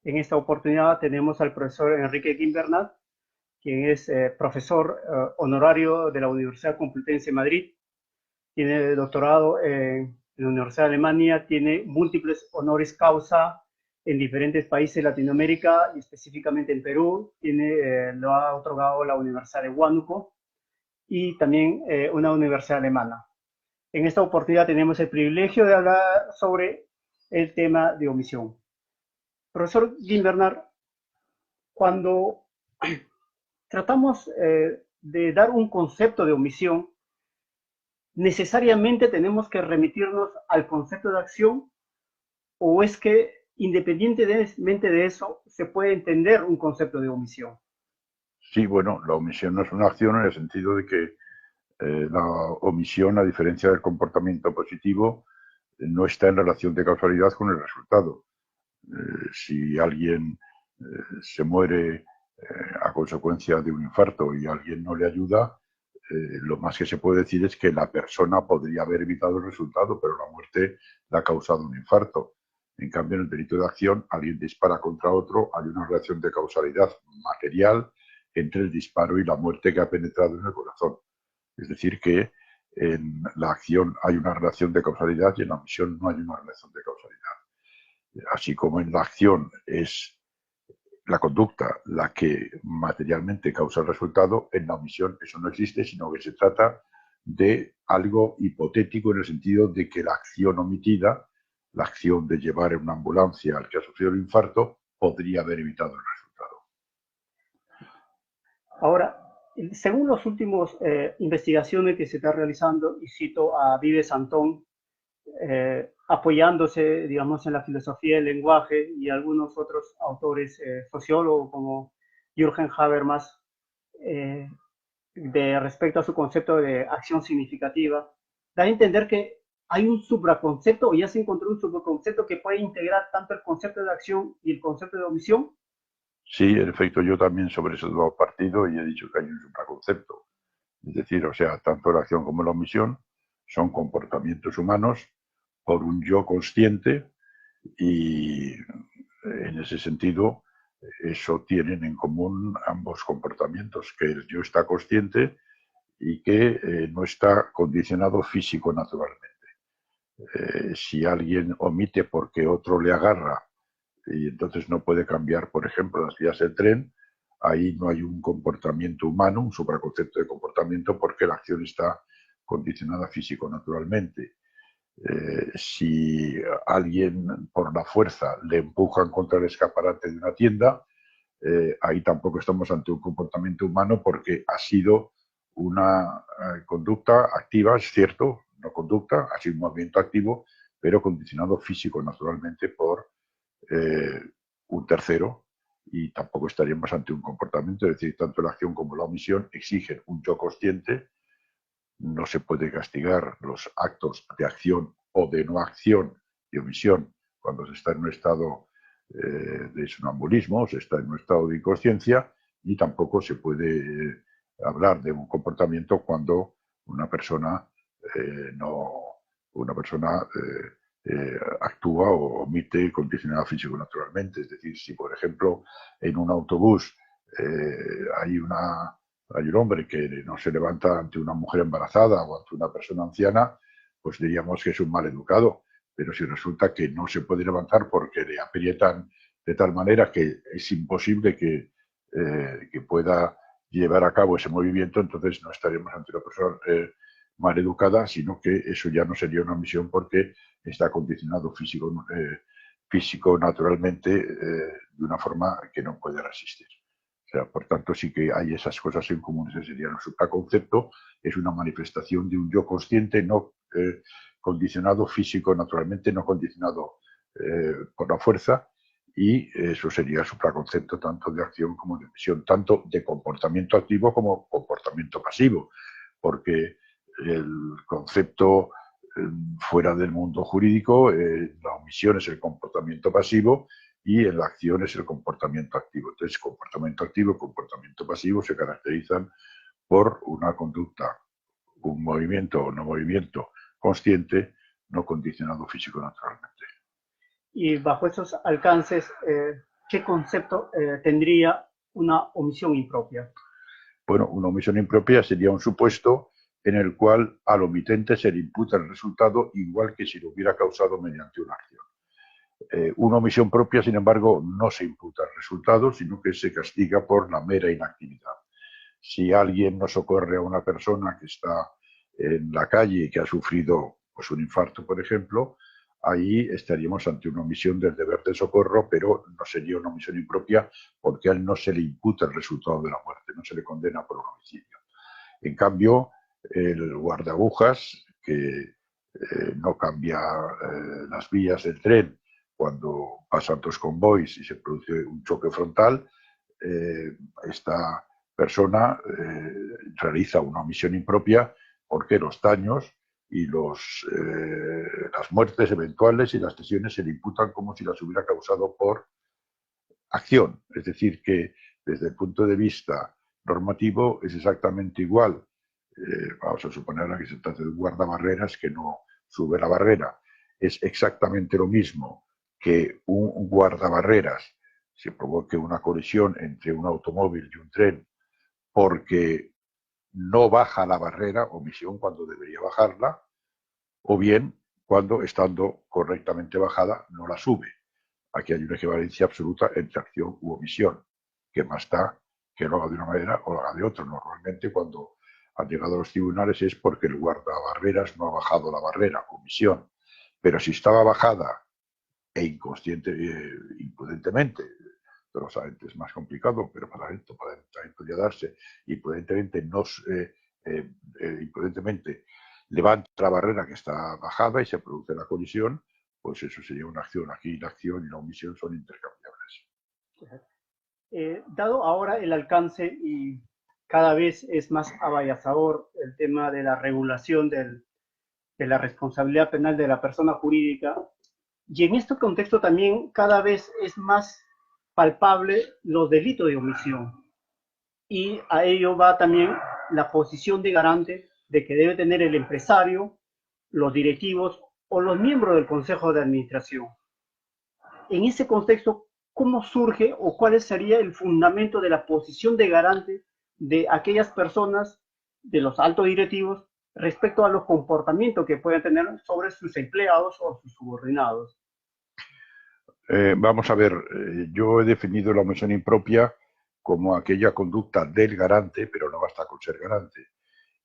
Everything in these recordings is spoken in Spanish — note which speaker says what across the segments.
Speaker 1: En esta oportunidad tenemos al profesor Enrique Gimbernat, quien es profesor honorario de la Universidad Complutense de Madrid, tiene doctorado en la Universidad de Alemania, tiene múltiples honoris causa en diferentes países de Latinoamérica y específicamente en Perú, lo ha otorgado la Universidad de Huánuco y también una universidad alemana. En esta oportunidad tenemos el privilegio de hablar sobre el tema de omisión. Profesor Gimbernat, cuando tratamos de dar un concepto de omisión, necesariamente tenemos que remitirnos al concepto de acción o es que independientemente de eso se puede entender un concepto de omisión.
Speaker 2: Sí, bueno, la omisión no es una acción en el sentido de que la omisión, a diferencia del comportamiento positivo, no está en relación de causalidad con el resultado. Si alguien se muere a consecuencia de un infarto y alguien no le ayuda, lo más que se puede decir es que la persona podría haber evitado el resultado, pero la muerte le ha causado un infarto. En cambio, en el delito de acción, alguien dispara contra otro, hay una relación de causalidad material entre el disparo y la muerte que ha penetrado en el corazón. Es decir, que en la acción hay una relación de causalidad y en la omisión no hay una relación de causalidad. Así como en la acción es la conducta la que materialmente causa el resultado, en la omisión eso no existe, sino que se trata de algo hipotético en el sentido de que la acción omitida, la acción de llevar en una ambulancia al que ha sufrido el infarto, podría haber evitado el resultado.
Speaker 1: Ahora, según los últimos investigaciones que se están realizando, y cito a Vives Antón, apoyándose, digamos, en la filosofía del lenguaje y algunos otros autores sociólogos como Jürgen Habermas, eh, de respecto a su concepto de acción significativa, da a entender que hay un supraconcepto o ya se encontró un supraconcepto que puede integrar tanto el concepto de acción y el concepto de omisión.
Speaker 2: Sí, en efecto, yo también sobre eso he dado partido y he dicho que hay un supraconcepto. Es decir, o sea, tanto la acción como la omisión son comportamientos humanos por un yo consciente y en ese sentido eso tienen en común ambos comportamientos, que el yo está consciente y que no está condicionado físico naturalmente. Si alguien omite porque otro le agarra y entonces no puede cambiar, por ejemplo, las vías del tren, ahí no hay un comportamiento humano, un supraconcepto de comportamiento, porque la acción está condicionada físico-naturalmente. Si alguien por la fuerza le empujan contra el escaparate de una tienda, ahí tampoco estamos ante un comportamiento humano porque ha sido una conducta activa, es cierto, no conducta, ha sido un movimiento activo, pero condicionado físico naturalmente por eh, un tercero y tampoco estaríamos ante un comportamiento, es decir, tanto la acción como la omisión exigen un yo consciente, no se puede castigar los actos de acción o de no acción y omisión cuando se está en un estado de sonambulismo, se está en un estado de inconsciencia y tampoco se puede hablar de un comportamiento cuando una persona no, una persona actúa o omite condicionada físico-naturalmente. Es decir, si por ejemplo en un autobús hay un hombre que no se levanta ante una mujer embarazada o ante una persona anciana, pues diríamos que es un mal educado. Pero si resulta que no se puede levantar porque le aprietan de tal manera que es imposible que pueda llevar a cabo ese movimiento, entonces no estaremos ante una persona mal educada, sino que eso ya no sería una omisión porque está condicionado físico naturalmente de una forma que no puede resistir. O sea, por tanto, sí que hay esas cosas en común. Ese sería el supraconcepto, es una manifestación de un yo consciente no condicionado físico naturalmente, no condicionado por la fuerza, y eso sería el supraconcepto tanto de acción como de omisión, tanto de comportamiento activo como comportamiento pasivo, porque el concepto fuera del mundo jurídico, la omisión es el comportamiento pasivo y en la acción es el comportamiento activo. Entonces, comportamiento activo y comportamiento pasivo se caracterizan por una conducta, un movimiento o no movimiento consciente, no condicionado físico naturalmente.
Speaker 1: Y bajo esos alcances, ¿qué concepto tendría una omisión impropia?
Speaker 2: Bueno, una omisión impropia sería un supuesto en el cual al omitente se le imputa el resultado igual que si lo hubiera causado mediante una acción. Una omisión propia, sin embargo, no se imputa el resultado, sino que se castiga por la mera inactividad. Si alguien no socorre a una persona que está en la calle y que ha sufrido pues, un infarto, por ejemplo, ahí estaríamos ante una omisión del deber de socorro, pero no sería una omisión impropia porque a él no se le imputa el resultado de la muerte, no se le condena por un homicidio. En cambio, el guardaagujas, que no cambia las vías del tren cuando pasan dos convoys y se produce un choque frontal, esta persona realiza una omisión impropia porque los daños y las muertes eventuales y las lesiones se le imputan como si las hubiera causado por acción. Es decir, que desde el punto de vista normativo es exactamente igual. Vamos a suponer que se trata de un guardabarreras que no sube la barrera. Es exactamente lo mismo que un guardabarreras se provoque una colisión entre un automóvil y un tren porque no baja la barrera, omisión cuando debería bajarla, o bien cuando estando correctamente bajada no la sube. Aquí hay una equivalencia absoluta entre acción u omisión, que más da que lo haga de una manera o lo haga de otra. Normalmente cuando han llegado a los tribunales es porque el guardabarreras no ha bajado la barrera, omisión. Pero si estaba bajada e imprudentemente, dolosamente es más complicado, pero para esto también podría darse, imprudentemente, imprudentemente levanta la barrera que está bajada y se produce la colisión, pues eso sería una acción. Aquí la acción y la omisión son intercambiables.
Speaker 1: Dado ahora el alcance y cada vez es más abayazador el tema de la regulación de la responsabilidad penal de la persona jurídica, y en este contexto también cada vez es más palpable los delitos de omisión. Y a ello va también la posición de garante de que debe tener el empresario, los directivos o los miembros del Consejo de Administración. En ese contexto, ¿cómo surge o cuál sería el fundamento de la posición de garante de aquellas personas, de los altos directivos, respecto a los comportamientos que pueden tener sobre sus empleados o sus subordinados?
Speaker 2: Vamos a ver, yo he definido la omisión impropia como aquella conducta del garante, pero no basta con ser garante,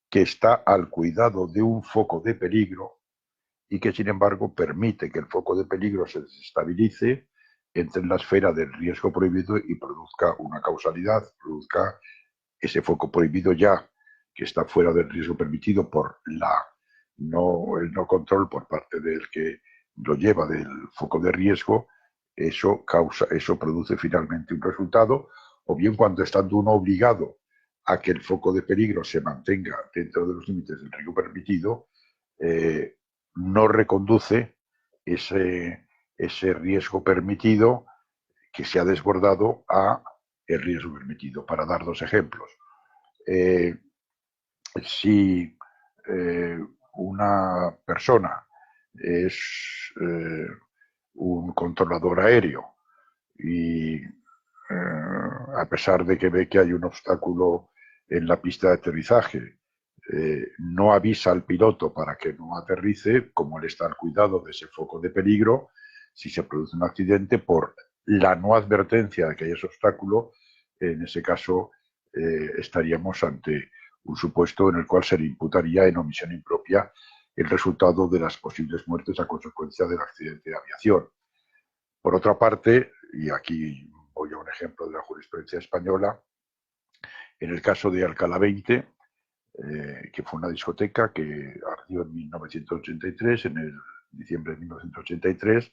Speaker 2: que está al cuidado de un foco de peligro y que, sin embargo, permite que el foco de peligro se desestabilice, entre en la esfera del riesgo prohibido y produzca una causalidad, produzca ese foco prohibido ya que está fuera del riesgo permitido por el no control por parte del que lo lleva del foco de riesgo. Eso produce finalmente un resultado, o bien cuando estando uno obligado a que el foco de peligro se mantenga dentro de los límites del riesgo permitido, no reconduce ese riesgo permitido que se ha desbordado a el riesgo permitido. Para dar dos ejemplos, si una persona es un controlador aéreo y a pesar de que ve que hay un obstáculo en la pista de aterrizaje, no avisa al piloto para que no aterrice, como él está al cuidado de ese foco de peligro, si se produce un accidente por la no advertencia de que hay ese obstáculo, en ese caso estaríamos ante un supuesto en el cual se le imputaría en omisión impropia el resultado de las posibles muertes a consecuencia del accidente de aviación. Por otra parte, y aquí voy a un ejemplo de la jurisprudencia española, en el caso de Alcalá 20, que fue una discoteca que ardió en 1983, en el diciembre de 1983.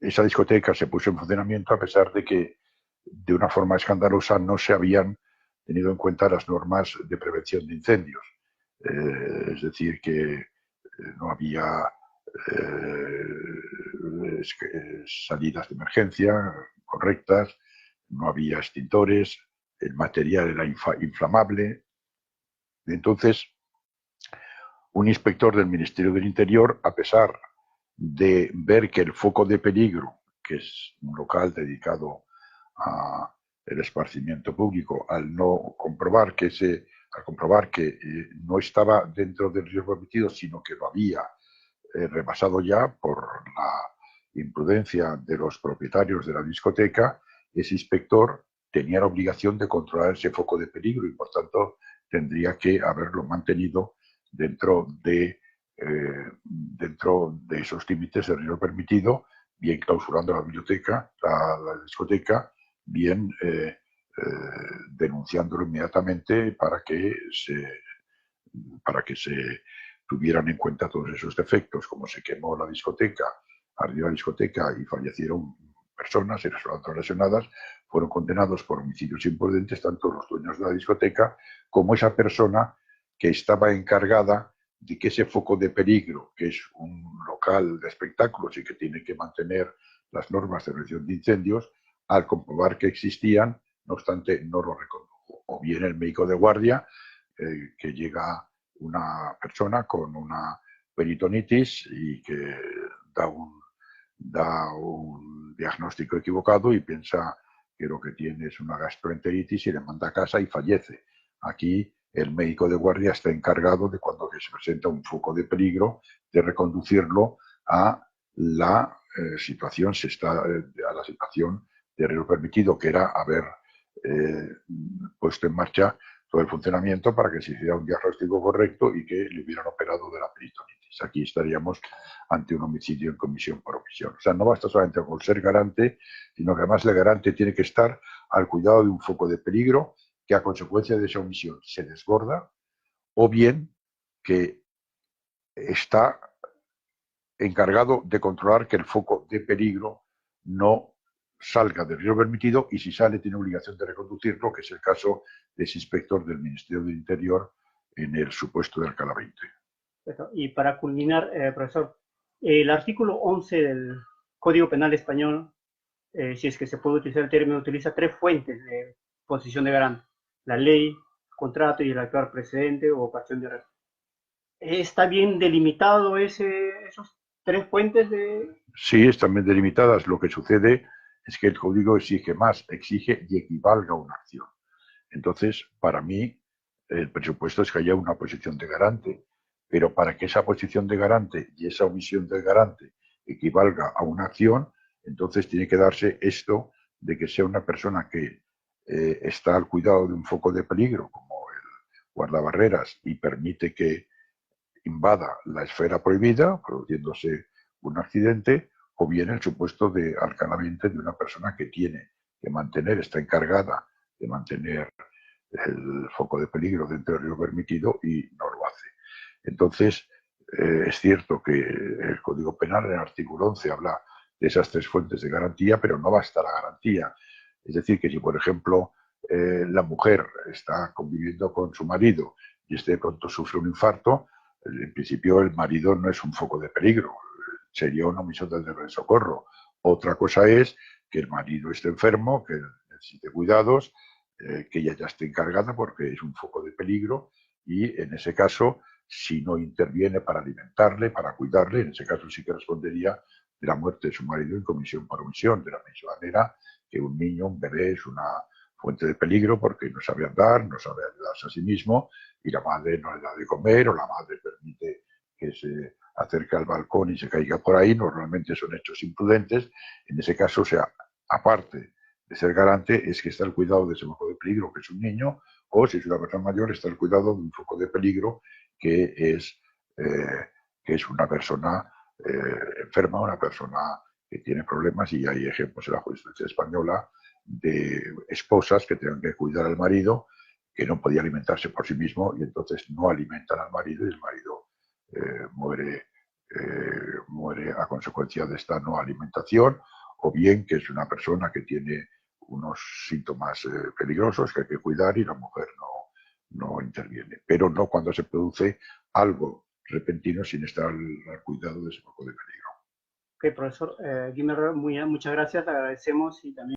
Speaker 2: Esa discoteca se puso en funcionamiento a pesar de que de una forma escandalosa no se habían tenido en cuenta las normas de prevención de incendios. Es decir, que no había salidas de emergencia correctas, no había extintores, el material era inflamable. Entonces, un inspector del Ministerio del Interior, a pesar de ver que el foco de peligro que es un local dedicado a el esparcimiento público, al comprobar que no estaba dentro del riesgo permitido, sino que lo había rebasado ya por la imprudencia de los propietarios de la discoteca, ese inspector tenía la obligación de controlar ese foco de peligro y, por tanto, tendría que haberlo mantenido dentro de esos límites del riesgo permitido, bien clausurando la biblioteca, la discoteca, bien denunciándolo inmediatamente para que se tuvieran en cuenta todos esos defectos. Como se quemó la discoteca, ardió la discoteca y fallecieron personas y resultaron lesionadas, fueron condenados por homicidios imprudentes tanto los dueños de la discoteca como esa persona que estaba encargada de que ese foco de peligro, que es un local de espectáculos y que tiene que mantener las normas de prevención de incendios, al comprobar que existían, no obstante, no lo recondujo. O bien el médico de guardia, que llega una persona con una peritonitis y que da un diagnóstico equivocado y piensa que lo que tiene es una gastroenteritis y le manda a casa y fallece. Aquí el médico de guardia está encargado de, cuando se presenta un foco de peligro, de reconducirlo a la situación de riesgo permitido, que era haber puesto en marcha todo el funcionamiento para que se hiciera un diagnóstico correcto y que le hubieran operado de la peritonitis. Aquí estaríamos ante un homicidio en comisión por omisión. O sea, no basta solamente con ser garante, sino que además el garante tiene que estar al cuidado de un foco de peligro que a consecuencia de esa omisión se desborda, o bien que está encargado de controlar que el foco de peligro no salga del riesgo permitido, y si sale tiene obligación de reconducirlo, que es el caso de ese inspector del Ministerio del Interior en el supuesto de Alcalá 20.
Speaker 1: Y para culminar, profesor, el artículo 11 del Código Penal Español, si es que se puede utilizar el término, utiliza tres fuentes de posición de garante: la ley, contrato y el actual precedente o ocasión de arresto. ¿Está bien delimitado esos tres fuentes de...?
Speaker 2: Sí, están bien delimitadas. Lo que sucede es que el código exige más, exige y equivalga a una acción. Entonces, para mí, el presupuesto es que haya una posición de garante, pero para que esa posición de garante y esa omisión del garante equivalga a una acción, entonces tiene que darse esto de que sea una persona que está al cuidado de un foco de peligro, como el guardabarreras, y permite que invada la esfera prohibida, produciéndose un accidente, o bien el supuesto de alcanamiento de una persona que tiene que mantener, está encargada de mantener el foco de peligro dentro del riesgo permitido y no lo hace. Entonces, es cierto que el Código Penal en el artículo 11 habla de esas tres fuentes de garantía, pero no basta la garantía. Es decir, que si, por ejemplo, la mujer está conviviendo con su marido y este de pronto sufre un infarto, en principio el marido no es un foco de peligro, sería una omisión del deber de socorro. Otra cosa es que el marido esté enfermo, que necesite cuidados, que ella ya esté encargada porque es un foco de peligro, y en ese caso, si no interviene para alimentarle, para cuidarle, en ese caso sí que respondería de la muerte de su marido en comisión por omisión, de la misma manera que un niño, un bebé, es una fuente de peligro porque no sabe andar, no sabe ayudarse a sí mismo, y la madre no le da de comer, o la madre permite que se acerque al balcón y se caiga por ahí. Normalmente son hechos imprudentes. En ese caso, o sea, aparte de ser garante, es que está al cuidado de ese foco de peligro, que es un niño, o si es una persona mayor, está al cuidado de un foco de peligro que es una persona enferma, una persona que tiene problemas, y hay ejemplos en la jurisprudencia española de esposas que tengan que cuidar al marido, que no podía alimentarse por sí mismo, y entonces no alimentan al marido y el marido muere a consecuencia de esta no alimentación, o bien que es una persona que tiene unos síntomas peligrosos que hay que cuidar y la mujer no interviene, pero no cuando se produce algo repentino sin estar al cuidado de ese foco de peligro.
Speaker 1: Ok, profesor Guimerá, muchas gracias, le agradecemos y también